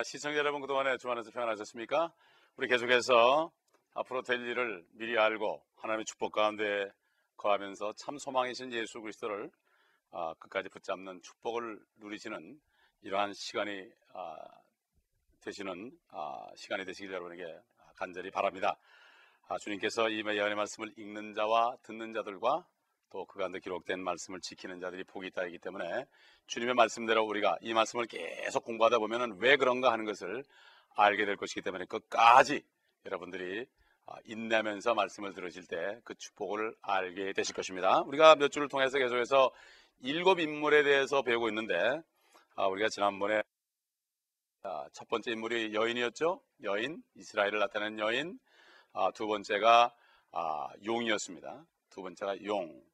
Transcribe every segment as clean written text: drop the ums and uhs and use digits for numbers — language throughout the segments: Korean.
시청자 여러분, 그동안에 주안에서 평안하셨습니까? 우리 계속해서 앞으로 될 일을 미리 알고 하나님의 축복 가운데 거하면서 참 소망이신 예수 그리스도를 끝까지 붙잡는 축복을 누리시는 이러한 시간이 되시는 시간이 되시길 여러분에게 간절히 바랍니다. 주님께서 이 예언의 말씀을 읽는 자와 듣는 자들과 또 그 가운데 기록된 말씀을 지키는 자들이 복이 있다이기 때문에 주님의 말씀대로 우리가 이 말씀을 계속 공부하다 보면 왜 그런가 하는 것을 알게 될 것이기 때문에 끝까지 여러분들이 인내하면서 말씀을 들으실 때 그 축복을 알게 되실 것입니다. 우리가 몇 주를 통해서 계속해서 7 인물에 대해서 배우고 있는데 우리가 지난번에 첫 번째 인물이 여인이었죠. 여인, 이스라엘을 나타내는 여인. 두 번째가 용이었습니다. 두 번째가 용.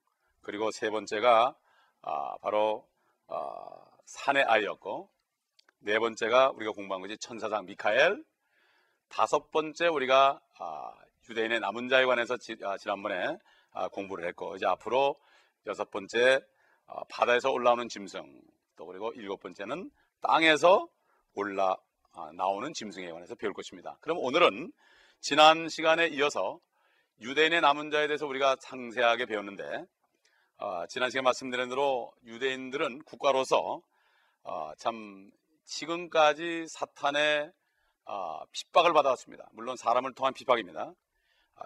그리고 세 번째가 바로 산의 아이였고, 네 번째가 우리가 공부한 것이 천사장 미카엘. 다섯 번째 우리가 유대인의 남은 자에 관해서 지난번에 공부를 했고, 이제 앞으로 여섯 번째 바다에서 올라오는 짐승, 또 그리고 일곱 번째는 땅에서 나오는 짐승에 관해서 배울 것입니다. 그럼 오늘은 지난 시간에 이어서 유대인의 남은 자에 대해서 우리가 상세하게 배웠는데, 지난 시간에 말씀드린 대로 유대인들은 국가로서 참 지금까지 사탄의 핍박을 받아왔습니다. 물론 사람을 통한 핍박입니다.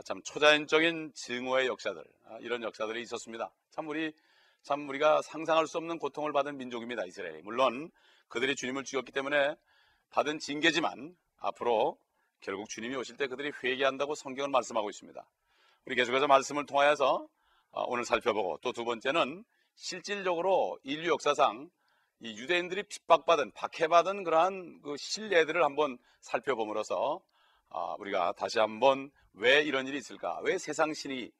참 초자연적인 증오의 역사들, 이런 역사들이 있었습니다. 참 우리가 상상할 수 없는 고통을 받은 민족입니다, 이스라엘이. 물론 그들이 주님을 죽였기 때문에 받은 징계지만 앞으로 결국 주님이 오실 때 그들이 회개한다고 성경은 말씀하고 있습니다. 우리 계속해서 말씀을 통하여서 오늘 살펴보고, 또 두 번째는 실질적으로 인류 역사상 이 유대인들이 핍박받은, 박해받은 그러한 그 실례들을 한번 살펴봄으로써 우리가 다시 한번 왜 이런 일이 있을까? 왜 세상 신이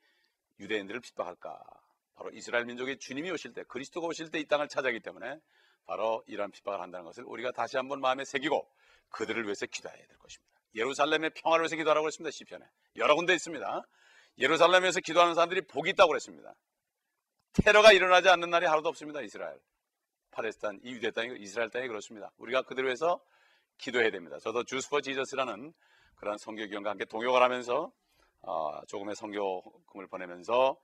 유대인들을 핍박할까? 바로 이스라엘 민족이 주님이 오실 때, 그리스도가 오실 때 이 땅을 차지하기 때문에 바로 이러한 핍박을 한다는 것을 우리가 다시 한번 마음에 새기고 그들을 위해서 기도해야 될 것입니다. 예루살렘의 평화를 위해서 기도하라고 했습니다. 시편에 여러 군데 있습니다. 예루살렘에서 기도하는 사람들이 복이 있다고 그랬습니다. 테러가 일어나지 않는 날이 하루도 없습니다. 이스라엘, 팔레스타인, 이 유대 땅이, 이스라엘 땅이 그렇습니다. 우리가 그들을 위해서 기도해야 됩니다. 저도 주스 포 지저스라는 그런 선교기관과 함께 동역을 하면서 조금의 선교금을 보내면서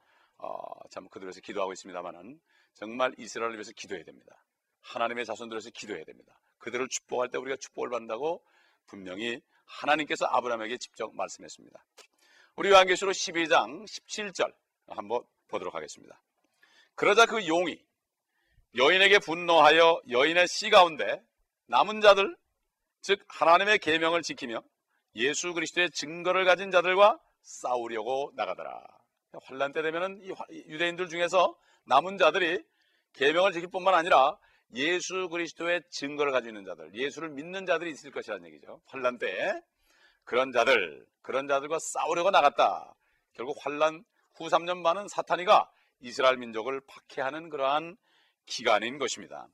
참 그들을 위해서 기도하고 있습니다만은 정말 이스라엘을 위해서 기도해야 됩니다. 하나님의 자손들을 위해서 기도해야 됩니다. 그들을 축복할 때 우리가 축복을 받는다고 분명히 하나님께서 아브라함에게 직접 말씀했습니다. 우리 요한계시록 12장 17절 한번 보도록 하겠습니다. 그러자 그 용이 여인에게 분노하여 여인의 씨 가운데 남은 자들, 즉 하나님의 계명을 지키며 예수 그리스도의 증거를 가진 자들과 싸우려고 나가더라. 환란 때 되면은 이 유대인들 중에서 남은 자들이 계명을 지킬 뿐만 아니라 예수 그리스도의 증거를 가지고 있는 자들, 예수를 믿는 자들이 있을 것이라는 얘기죠. 환란 때 그런 자들과 싸우려고 나갔다. 결국 환란 후 3년 반은 사탄이가 이스라엘 민족을 박해하는 그러한 기간인 것입니다.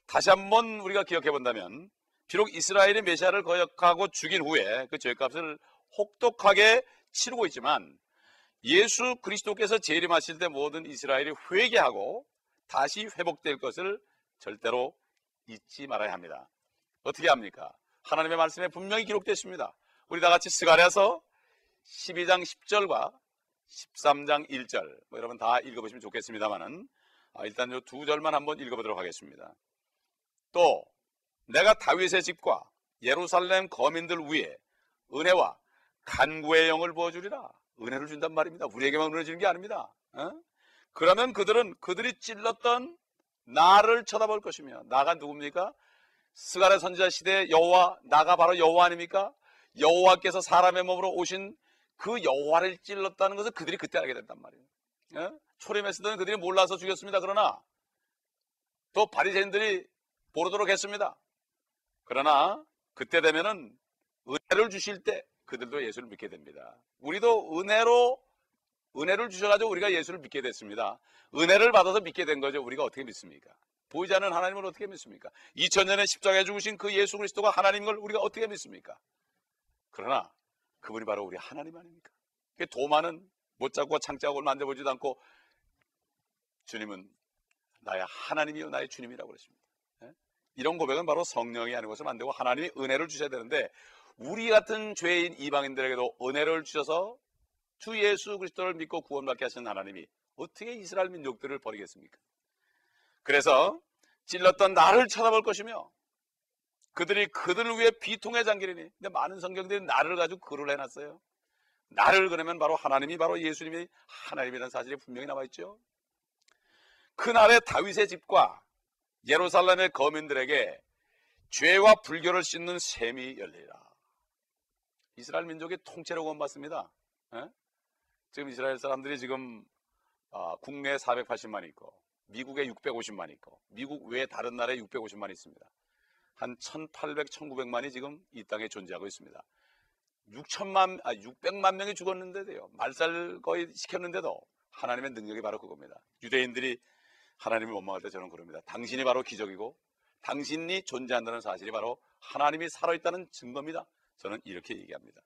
다시 한번 우리가 기억해 본다면, 비록 이스라엘이 메시아를 거역하고 죽인 후에 그 죄값을 혹독하게 치르고 있지만, 예수 그리스도께서 재림하실 때 모든 이스라엘이 회개하고 다시 회복될 것을 절대로 잊지 말아야 합니다. 어떻게 합니까? 하나님의 말씀에 분명히 기록됐습니다. 우리 다 같이 스가랴서 12장 10절과 13장 1절 여러분 다 읽어보시면 좋겠습니다만은 일단 이 두 절만 한번 읽어보도록 하겠습니다. 또 내가 다윗의 집과 예루살렘 거민들 위에 은혜와 간구의 영을 부어주리라. 은혜를 준단 말입니다. 우리에게만 은혜 주는 게 아닙니다. 그러면 그들이 찔렀던 나를 쳐다볼 것이며, 나가 누굽니까? 스가랴 선지자 시대 여호와, 나가 바로 여호와 아닙니까? 여호와께서 사람의 몸으로 오신 그 여호와를 찔렀다는 것을 그들이 그때 알게 된단 말이에요. 초림했을 때는 그들이 몰라서 죽였습니다. 그러나 또 바리새인들이 보르도록 했습니다. 그러나 그때 되면은 은혜를 주실 때 그들도 예수를 믿게 됩니다. 우리도 은혜를 주셔가지고 우리가 예수를 믿게 됐습니다. 은혜를 받아서 믿게 된 거죠. 우리가 어떻게 믿습니까? 보이지 않는 하나님을 어떻게 믿습니까? 2000년에 십자가에 죽으신 그 예수 그리스도가 하나님인 걸 우리가 어떻게 믿습니까? 그러나 그분이 바로 우리 하나님 아닙니까? 도마는 못자국과 창자국을 만져보지도 않고 주님은 나의 하나님이요 나의 주님이라고 그랬습니다. 이런 고백은 바로 성령이 하는 것을 안 되고 하나님이 은혜를 주셔야 되는데, 우리 같은 죄인 이방인들에게도 은혜를 주셔서 주 예수 그리스도를 믿고 구원받게 하신 하나님이 어떻게 이스라엘 민족들을 버리겠습니까? 그래서 찔렀던 나를 쳐다볼 것이며 그들이 그들을 위해 비통에 잠기리니. 근데 많은 성경들이 나를 가지고 글을 해놨어요. 나를 그러면 바로 하나님이, 바로 예수님이 하나님이라는 사실이 분명히 나와있죠. 그날의 다윗의 집과 예루살렘의 거민들에게 죄와 불교를 씻는 셈이 열리라. 이스라엘 민족의 통째로 구원받습니다. 지금 이스라엘 사람들이 지금 국내에 480만 있고 미국에 650만 있고 미국 외에 다른 나라에 650만 있습니다. 한 1800, 1900만이 지금 이 땅에 존재하고 있습니다. 600만 명이 죽었는데도요, 말살 거의 시켰는데도 하나님의 능력이 바로 그겁니다. 유대인들이 하나님을 원망할 때 저는 그럽니다. 당신이 바로 기적이고 당신이 존재한다는 사실이 바로 하나님이 살아있다는 증거입니다. 저는 이렇게 얘기합니다.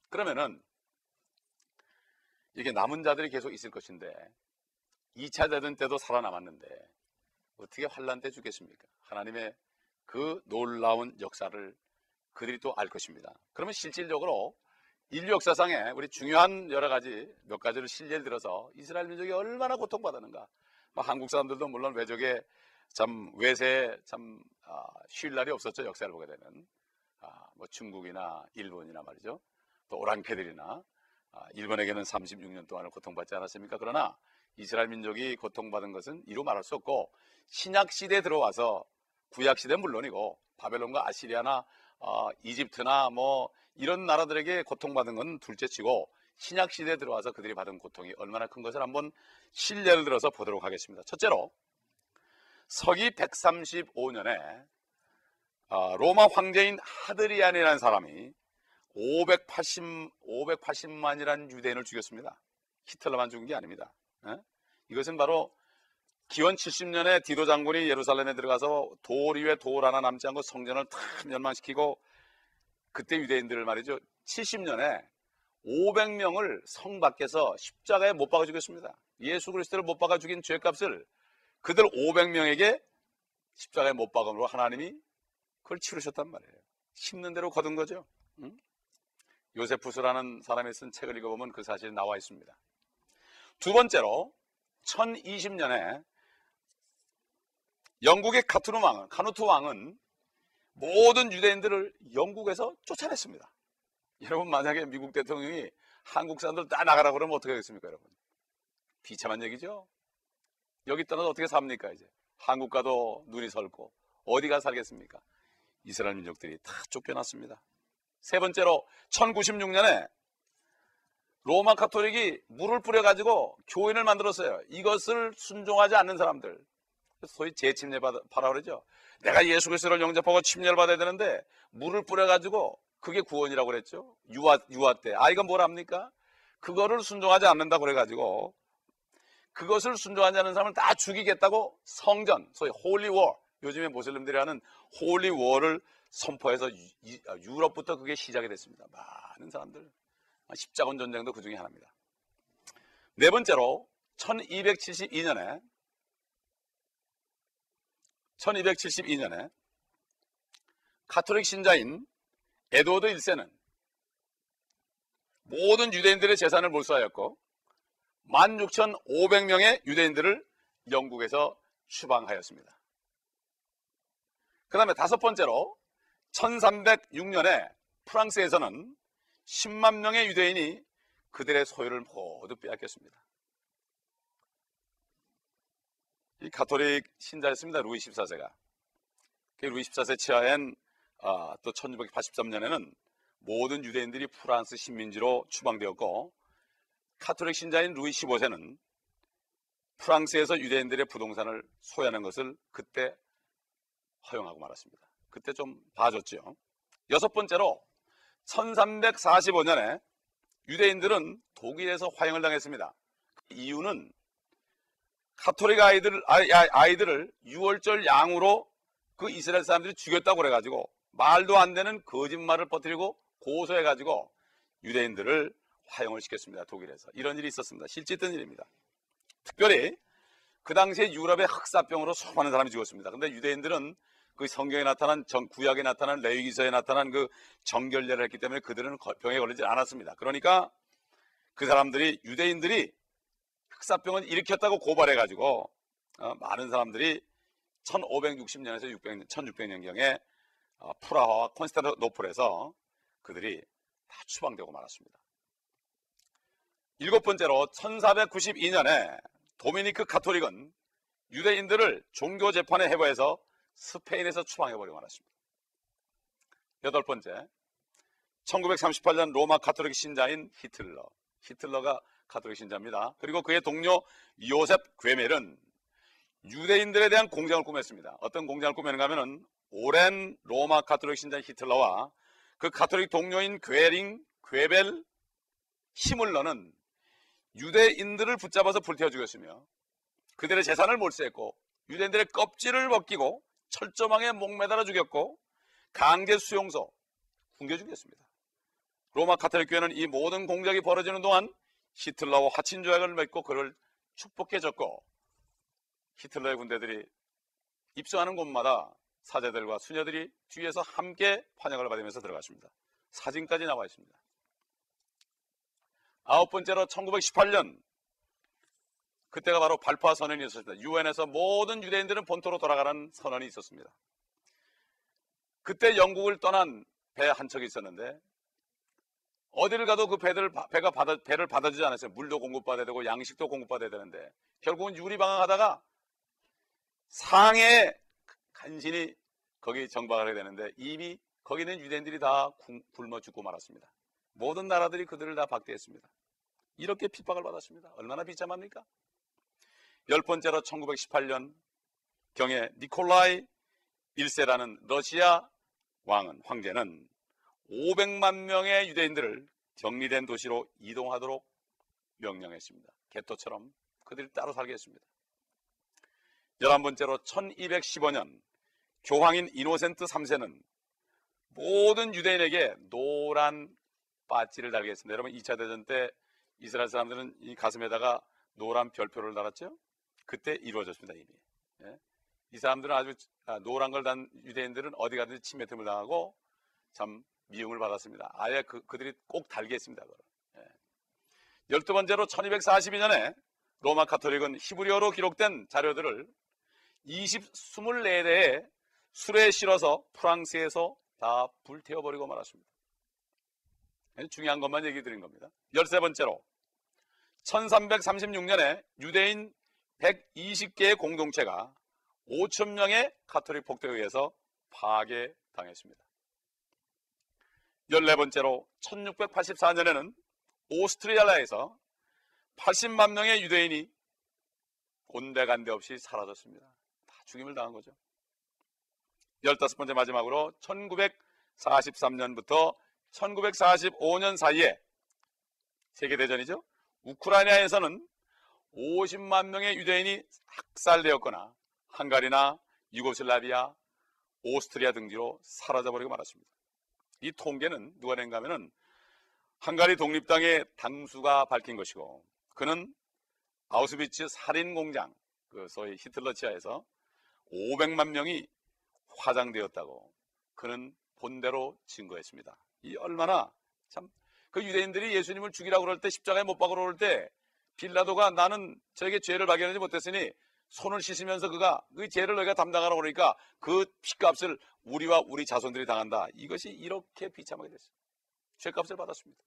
그러면은 이게 남은 자들이 계속 있을 것인데 2차 대전 때도 살아남았는데 어떻게 환란 때 죽겠습니까? 하나님의 그 놀라운 역사를 그들이 또 알 것입니다. 그러면 실질적으로 인류 역사상에 우리 중요한 여러 가지 몇 가지를 실례를 들어서 이스라엘 민족이 얼마나 고통받았는가. 한국 사람들도 물론 외적에 참 외세에 참 쉴 날이 없었죠. 역사를 보게 되면 뭐 중국이나 일본이나 말이죠. 또 오랑캐들이나 일본에게는 36년 동안을 고통받지 않았습니까? 그러나 이스라엘 민족이 고통받은 것은 이루 말할 수 없고, 신약시대에 들어와서 구약시대는 물론이고 바벨론과 아시리아나 이집트나 뭐 이런 나라들에게 고통받은 건 둘째치고 신약시대에 들어와서 그들이 받은 고통이 얼마나 큰 것을 한번 실례를 들어서 보도록 하겠습니다. 첫째로 서기 135년에 로마 황제인 하드리안이라는 사람이 580만이라는 유대인을 죽였습니다. 히틀러만 죽은 게 아닙니다. 이것은 바로 기원 70년에 디도 장군이 예루살렘에 들어가서 돌 위에 돌 하나 남지 않고 성전을 다 멸망시키고, 그때 유대인들을 말이죠, 70년에 500명을 성 밖에서 십자가에 못 박아 죽였습니다. 예수 그리스도를 못 박아 죽인 죄값을 그들 500명에게 십자가에 못 박음으로 하나님이 그걸 치르셨단 말이에요. 심는 대로 거둔 거죠. 요세푸스라는 사람이 쓴 책을 읽어보면 그 사실이 나와 있습니다. 두 번째로 1020년에 영국의 카누트 왕은 모든 유대인들을 영국에서 쫓아냈습니다. 여러분, 만약에 미국 대통령이 한국 사람들 다 나가라 그러면 어떻게 하겠습니까, 여러분? 비참한 얘기죠. 여기 떠나서 어떻게 삽니까? 이제 한국 가도 눈이 설고 어디가 살겠습니까? 이스라엘 민족들이 다 쫓겨났습니다. 세 번째로 1096년에 로마 카톨릭이 물을 뿌려가지고 교인을 만들었어요. 이것을 순종하지 않는 사람들, 소위 재침례파라고 그러죠. 내가 예수 그리스도를 영접하고 침례를 받아야 되는데 물을 뿌려가지고 그게 구원이라고 그랬죠. 유아 때. 이건 뭘 합니까? 그거를 순종하지 않는다고 그래가지고 그것을 순종하지 않는 사람을 다 죽이겠다고 성전, 소위 홀리워, 요즘에 모슬림들이 하는 홀리워를 선포해서 유럽부터 그게 시작이 됐습니다. 많은 사람들, 십자군 전쟁도 그 중에 하나입니다. 네 번째로 1272년에 가톨릭 신자인 에드워드 1세는 모든 유대인들의 재산을 몰수하였고 16,500명의 유대인들을 영국에서 추방하였습니다. 그 다음에 다섯 번째로 1306년에 프랑스에서는 10만 명의 유대인이 그들의 소유를 모두 빼앗겼습니다. 이 가톨릭 신자였습니다. 루이 14세가. 루이 14세 치하엔 또 1683년에는 모든 유대인들이 프랑스 식민지로 추방되었고, 가톨릭 신자인 루이 15세는 프랑스에서 유대인들의 부동산을 소유하는 것을 그때 허용하고 말았습니다. 그때 좀 봐줬죠. 여섯 번째로 1345년에 유대인들은 독일에서 화형을 당했습니다. 그 이유는 가톨릭 아이들을 유월절 양으로 그 이스라엘 사람들이 죽였다고 그래가지고 말도 안 되는 거짓말을 퍼뜨리고 고소해가지고 유대인들을 화형을 시켰습니다. 독일에서. 이런 일이 있었습니다. 실제 있던 일입니다. 특별히 그 당시에 유럽의 흑사병으로 수많은 사람이 죽었습니다. 근데 유대인들은 그 성경에 나타난 구약에 나타난 레위기서에 나타난 그 정결례를 했기 때문에 그들은 병에 걸리지 않았습니다. 그러니까 그 사람들이 유대인들이 흑사병을 일으켰다고 고발해가지고 많은 사람들이 1560년에서 1600년경에 프라하와 콘스탄티노플에서 그들이 다 추방되고 말았습니다. 일곱 번째로 1492년에 도미니크 가톨릭은 유대인들을 종교재판에 해부해서 스페인에서 추방해버리고 말았습니다. 여덟 번째, 1938년 로마 가톨릭 신자인 히틀러가 가톨릭 신자입니다. 그리고 그의 동료 요셉 괴멜은 유대인들에 대한 공장을 꾸몄습니다. 어떤 공장을 꾸몄는가 하면은 오랜 로마 가톨릭 신자인 히틀러와 그 가톨릭 동료인 괴벨 히물러는 유대인들을 붙잡아서 불태워 죽였으며 그들의 재산을 몰수했고 유대인들의 껍질을 벗기고 철조망에 목매달아 죽였고 강제 수용소 굶겨 죽였습니다. 로마 가톨릭 교회는 이 모든 공작이 벌어지는 동안 히틀러와 화친 조약을 맺고 그를 축복해줬고 히틀러의 군대들이 입성하는 곳마다 사제들과 수녀들이 뒤에서 함께 환영을 받으면서 들어갔습니다. 사진까지 나와 있습니다. 아홉 번째로 1918년 그때가 바로 발포 선언이 있었습니다. 유엔에서 모든 유대인들은 본토로 돌아가라는 선언이 있었습니다. 그때 영국을 떠난 배 한 척이 있었는데 어디를 가도 그 배를 받아주지 않았어요. 물도 공급받아야 되고 양식도 공급받아야 되는데 결국은 유리방황하다가 상해에 간신히 거기 정박을 해야 되는데 이미 거기는 유대인들이 다 굶어 죽고 말았습니다. 모든 나라들이 그들을 다 박대했습니다. 이렇게 핍박을 받았습니다. 얼마나 비참합니까? 열 번째로 1918년 경에 니콜라이 1세라는 러시아 황제는 500만 명의 유대인들을 격리된 도시로 이동하도록 명령했습니다. 개토처럼 그들이 따로 살게 했습니다. 11번째로 1215년 교황인 이노센트 3세는 모든 유대인에게 노란 빠지를 달게 했습니다. 여러분 2차 대전 때 이스라엘 사람들은 이 가슴에다가 노란 별표를 달았죠. 그때 이루어졌습니다. 이미. 예? 이 사람들은 아주 노란 걸 단 유대인들은 어디 가든지 침뱉음을 당하고 참 미움을 받았습니다. 아예 그들이 꼭 달게 했습니다. 예. 12번째로 1242년에 로마 가톨릭은 히브리어로 기록된 자료들을 24대의 수레에 실어서 프랑스에서 다 불태워버리고 말았습니다. 중요한 것만 얘기 드린 겁니다. 13번째로 1336년에 유대인 120개의 공동체가 5,000명의 가톨릭 폭도에 의해서 파괴당했습니다. 14번째로 1684년에는 오스트리아에서 80만 명의 유대인이 온데간데 없이 사라졌습니다. 다 죽임을 당한 거죠. 15번째 마지막으로 1943년부터 1945년 사이에 세계대전이죠. 우크라이나에서는 50만 명의 유대인이 학살되었거나 헝가리나 유고슬라비아, 오스트리아 등지로 사라져버리고 말았습니다. 이 통계는 누가 낸가 하면은 헝가리 독립당의 당수가 밝힌 것이고 그는 아우슈비츠 살인공장, 그 소위 히틀러 치하에서 500만 명이 화장되었다고 그는 본대로 증거했습니다. 이 얼마나 참 그 유대인들이 예수님을 죽이라고 그럴 때 십자가에 못 박으러 그럴 때 빌라도가 나는 저에게 죄를 발견하지 못했으니 손을 씻으면서 그가 그 죄를 너희가 담당하라고 그러니까 그 핏값을 우리와 우리 자손들이 당한다. 이것이 이렇게 비참하게 됐어요. 죄값을 받았습니다.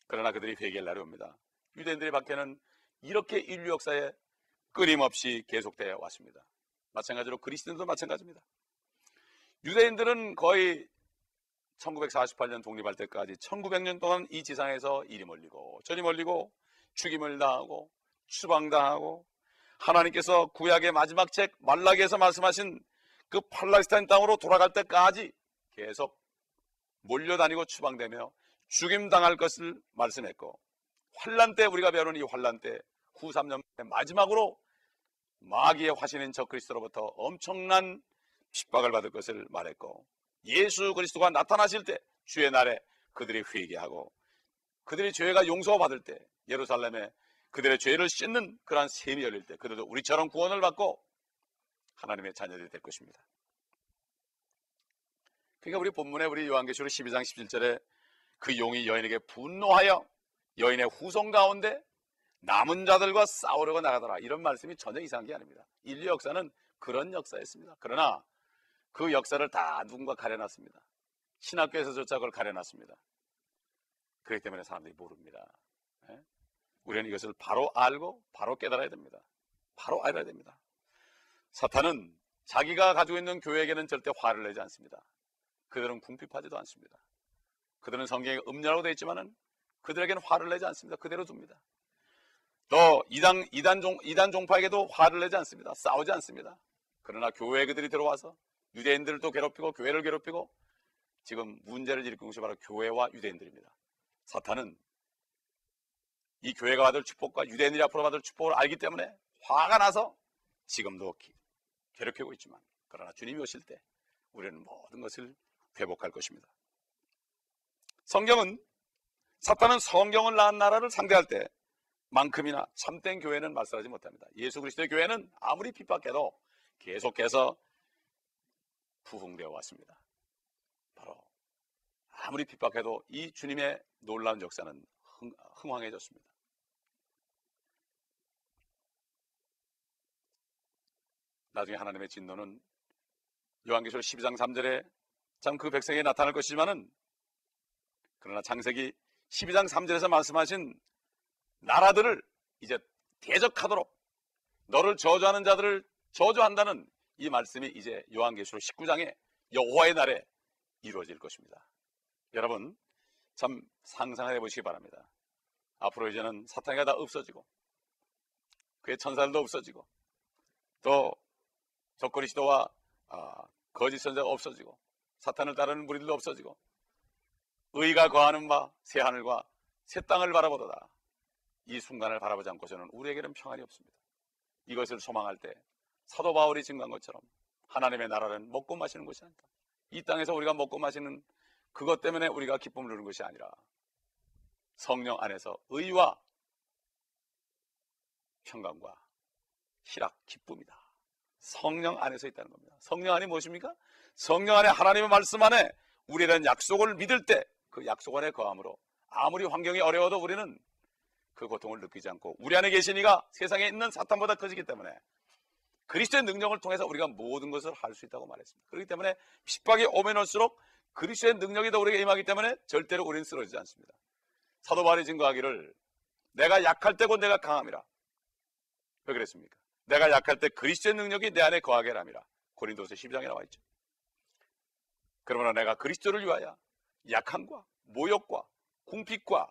그러나 그들이 회개할 날이 옵니다. 유대인들의 박해는 이렇게 인류 역사에 끊임없이 계속되어 왔습니다. 마찬가지로 그리스도인도 마찬가지입니다. 유대인들은 거의 1948년 독립할 때까지 1900년 동안 이 지상에서 이리 멀리고 저리 멀리고 죽임을 당하고 추방당하고 하나님께서 구약의 마지막 책 말라기에서 말씀하신 그 팔레스타인 땅으로 돌아갈 때까지 계속 몰려다니고 추방되며 죽임당할 것을 말씀했고 환란 때 우리가 배우는 이 환란 때 후 3년 마지막으로 마귀의 화신인 저 그리스도로부터 엄청난 핍박을 받을 것을 말했고 예수 그리스도가 나타나실 때 주의 날에 그들이 회개하고 그들의 죄가 용서받을 때 예루살렘에 그들의 죄를 씻는 그러한 셈이 열릴 때 그들도 우리처럼 구원을 받고 하나님의 자녀들이 될 것입니다. 그러니까 우리 본문에 우리 요한계시록 12장 17절에 그 용이 여인에게 분노하여 여인의 후손 가운데 남은 자들과 싸우려고 나가더라. 이런 말씀이 전혀 이상한 게 아닙니다. 인류 역사는 그런 역사였습니다. 그러나 그 역사를 다 누군가 가려놨습니다. 신학교에서조차 그걸 가려놨습니다. 그렇기 때문에 사람들이 모릅니다. 우리는 이것을 바로 알고 바로 깨달아야 됩니다. 바로 알아야 됩니다. 사탄은 자기가 가지고 있는 교회에게는 절대 화를 내지 않습니다. 그들은 궁핍하지도 않습니다. 그들은 성경에 음녀라고 되어 있지만은 그들에게는 화를 내지 않습니다. 그대로 둡니다. 또 이단 종파에게도 화를 내지 않습니다. 싸우지 않습니다. 그러나 교회에 그들이 들어와서 유대인들을 또 괴롭히고 교회를 괴롭히고 지금 문제를 일으키는 것이 바로 교회와 유대인들입니다. 사탄은 이 교회가 받을 축복과 유대인들이 앞으로 받을 축복을 알기 때문에 화가 나서 지금도 괴롭히고 있지만, 그러나 주님이 오실 때 우리는 모든 것을 회복할 것입니다. 사탄은 성경을 낳은 나라를 상대할 때 만큼이나 참된 교회는 말살하지 못합니다. 예수 그리스도의 교회는 아무리 핍박해도 계속해서 부흥되어 왔습니다. 바로 아무리 핍박해도 이 주님의 놀라운 역사는 흥왕해졌습니다. 나중에 하나님의 진노는 요한계시록 12장 3절에 참 그 백성에게 나타날 것이지만은, 그러나 창세기 12장 3절에서 말씀하신 나라들을 이제 대적하도록 너를 저주하는 자들을 저주한다는 이 말씀이 이제 요한계시록 19장에 여호와의 날에 이루어질 것입니다. 여러분 참 상상해 보시기 바랍니다. 앞으로 이제는 사탄이 다 없어지고 그의 천사들도 없어지고 또 적그리스도와 거짓 선자가 없어지고 사탄을 따르는 무리들도 없어지고 의가 거하는 바 새 하늘과 새 땅을 바라보도다. 이 순간을 바라보지 않고서는 우리에게는 평안이 없습니다. 이것을 소망할 때 사도 바울이 증거한 것처럼 하나님의 나라는 먹고 마시는 것이 아니다. 이 땅에서 우리가 먹고 마시는 그것 때문에 우리가 기쁨을 누리는 것이 아니라 성령 안에서 의와 평강과 희락, 기쁨이다. 성령 안에서 있다는 겁니다. 성령 안이 무엇입니까? 성령 안에 하나님의 말씀 안에 우리는 약속을 믿을 때 그 약속 안에 거함으로 아무리 환경이 어려워도 우리는 그 고통을 느끼지 않고 우리 안에 계신 이가 세상에 있는 사탄보다 커지기 때문에 그리스도의 능력을 통해서 우리가 모든 것을 할 수 있다고 말했습니다. 그렇기 때문에 핍박이 오면 올수록 그리스도의 능력이 더 우리에게 임하기 때문에 절대로 우리는 쓰러지지 않습니다. 사도 바울이 증거하기를 내가 약할 때고 내가 강함이라. 왜 그랬습니까? 내가 약할 때 그리스도의 능력이 내 안에 거하게 함이라. 고린도서 12장에 나와 있죠. 그러므로 내가 그리스도를 위하여 약함과 모욕과 궁핍과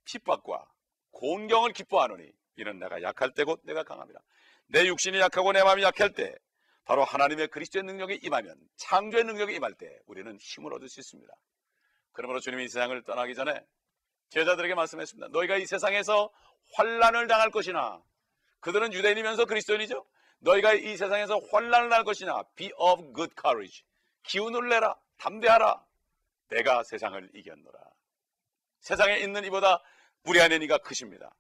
핍박과 곤경을 기뻐하노니 이는 내가 약할 때고 내가 강함이라. 내 육신이 약하고 내 마음이 약할 때 바로 하나님의 그리스도의 능력이 임하면, 창조의 능력이 임할 때 우리는 힘을 얻을 수 있습니다. 그러므로 주님이 이 세상을 떠나기 전에 제자들에게 말씀했습니다. 너희가 이 세상에서 환난을 당할 것이나, 그들은 유대인이면서 그리스도인이죠. 너희가 이 세상에서 환난을 당할 것이나 be of good courage, 기운을 내라, 담대하라. 내가 세상을 이겼노라. 세상에 있는 이보다 우리 안에 이가 크십니다.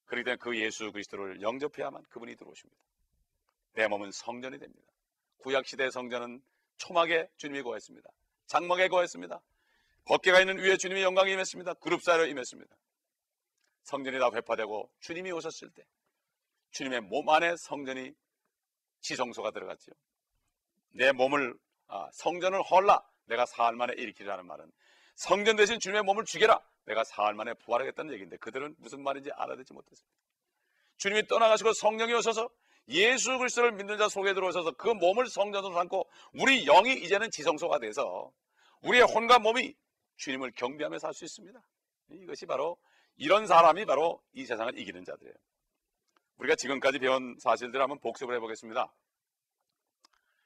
그렇기 때문에 그 예수 그리스도를 영접해야만 그분이 들어오십니다. 내 몸은 성전이 됩니다. 구약시대의 성전은 초막에 주님이 거했습니다. 장막에 거했습니다. 법궤가 있는 위에 주님의 영광이 임했습니다. 그룹 사이로 임했습니다. 성전이 다 회파되고 주님이 오셨을 때 주님의 몸 안에 성전이 지성소가 들어갔죠. 내 몸을 성전을 헐라 내가 사흘 만에 일으키라는 말은 성전 대신 주님의 몸을 죽여라 내가 사흘 만에 부활하겠다는 얘기인데 그들은 무슨 말인지 알아듣지 못했습니다. 주님이 떠나가시고 성령이 오셔서 예수 그리스도를 믿는 자 속에 들어오셔서 그 몸을 성전으로 삼고 우리 영이 이제는 지성소가 돼서 우리의 혼과 몸이 주님을 경배하며 살 수 있습니다. 이것이 바로, 이런 사람이 바로 이 세상을 이기는 자들이에요. 우리가 지금까지 배운 사실들을 한번 복습을 해보겠습니다.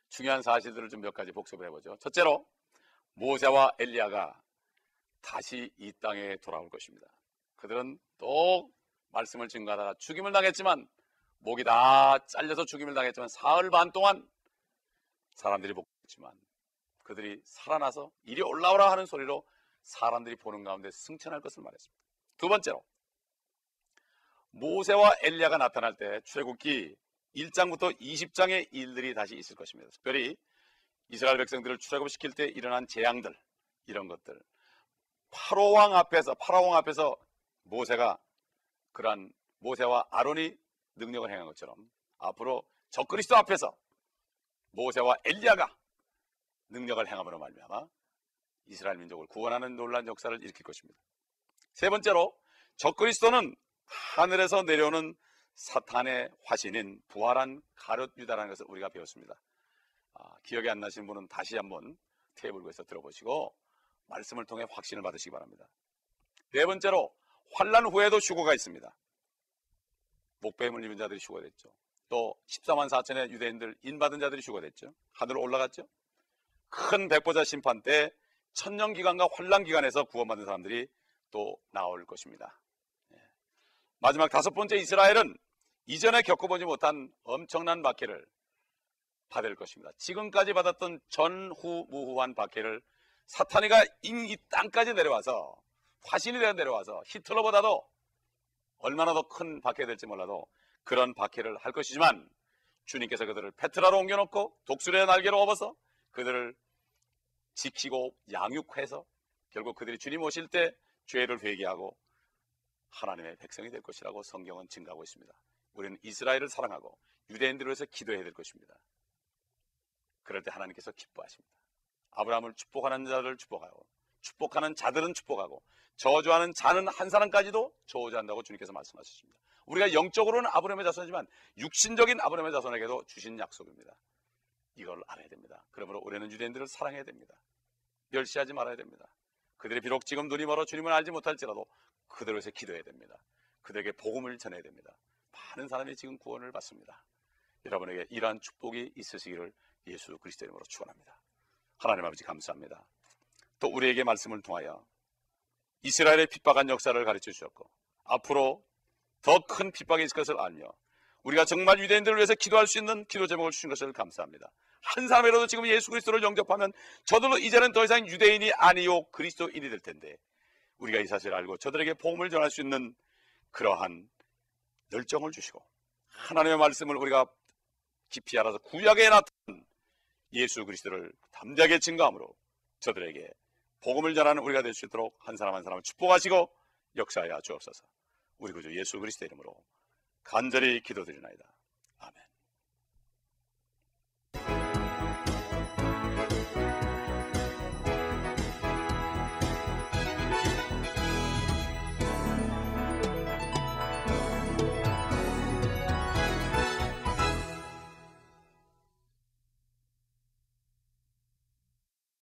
중요한 사실들을 좀 몇 가지 복습을 해보죠. 첫째로 모세와 엘리야가 다시 이 땅에 돌아올 것입니다. 그들은 또 말씀을 증거하다가 죽임을 당했지만, 목이 다 잘려서 죽임을 당했지만 사흘 반 동안 사람들이 복했지만 그들이 살아나서 이리 올라오라 하는 소리로 사람들이 보는 가운데 승천할 것을 말했습니다. 두 번째로 모세와 엘리야가 나타날 때 출애굽기 1장부터 20장의 일들이 다시 있을 것입니다. 특별히 이스라엘 백성들을 출애굽시킬 때 일어난 재앙들, 이런 것들, 파라왕 앞에서 모세가 그러한 모세와 아론이 능력을 행한 것처럼 앞으로 적그리스도 앞에서 모세와 엘리야가 능력을 행함으로 말미암아 이스라엘 민족을 구원하는 놀라운 역사를 일으킬 것입니다. 세 번째로, 적그리스도는 하늘에서 내려오는 사탄의 화신인 부활한 가룟 유다라는 것을 우리가 배웠습니다. 기억이 안 나시는 분은 다시 한번 테이블에서 들어보시고 말씀을 통해 확신을 받으시기 바랍니다. 네 번째로, 환난 후에도 휴거가 있습니다. 목배임을 입은 자들이 휴거됐죠. 또 14만 4천의 유대인들 인받은 자들이 휴거됐죠. 하늘로 올라갔죠. 큰 백보자 심판 때 천년기간과 환난기간에서 구원받은 사람들이 또 나올 것입니다. 마지막 다섯 번째, 이스라엘은 이전에 겪어보지 못한 엄청난 박해를 받을 것입니다. 지금까지 받았던 전후무후한 박해를 사탄이가 이 땅까지 내려와서, 화신이 되어 내려와서 히틀러보다도 얼마나 더 큰 박해가 될지 몰라도 그런 박해를 할 것이지만, 주님께서 그들을 페트라로 옮겨놓고 독수리의 날개로 업어서 그들을 지키고 양육해서 결국 그들이 주님 오실 때 죄를 회개하고 하나님의 백성이 될 것이라고 성경은 증가하고 있습니다. 우리는 이스라엘을 사랑하고 유대인들을 위해서 기도해야 될 것입니다. 그럴 때 하나님께서 기뻐하십니다. 아브라함을 축복하는 자들을 축복하고, 축복하는 자들은 축복하고, 저주하는 자는 한 사람까지도 저주한다고 주님께서 말씀하셨습니다. 우리가 영적으로는 아브라함의 자손이지만 육신적인 아브라함의 자손에게도 주신 약속입니다. 이걸 알아야 됩니다. 그러므로 우리는 유대인들을 사랑해야 됩니다. 멸시하지 말아야 됩니다. 그들이 비록 지금 눈이 멀어 주님을 알지 못할지라도 그들을 위해서 기도해야 됩니다. 그들에게 복음을 전해야 됩니다. 많은 사람이 지금 구원을 받습니다. 여러분에게 이러한 축복이 있으시기를 예수 그리스도의 이름으로 축원합니다. 하나님 아버지 감사합니다. 또 우리에게 말씀을 통하여 이스라엘의 핍박한 역사를 가르쳐 주셨고, 앞으로 더 큰 핍박이 있을 것을 알며 우리가 정말 유대인들을 위해서 기도할 수 있는 기도 제목을 주신 것을 감사합니다. 한 사람이라도 지금 예수 그리스도를 영접하면 저들도 이제는 더 이상 유대인이 아니요 그리스도인이 될 텐데, 우리가 이 사실을 알고 저들에게 복음을 전할 수 있는 그러한 열정을 주시고, 하나님의 말씀을 우리가 깊이 알아서 구약에 나타난 예수 그리스도를 담대하게 증거함으로 저들에게 복음을 전하는 우리가 될 수 있도록 한 사람 한 사람을 축복하시고 역사하여 주옵소서. 우리 구주 예수 그리스도의 이름으로 간절히 기도드리나이다.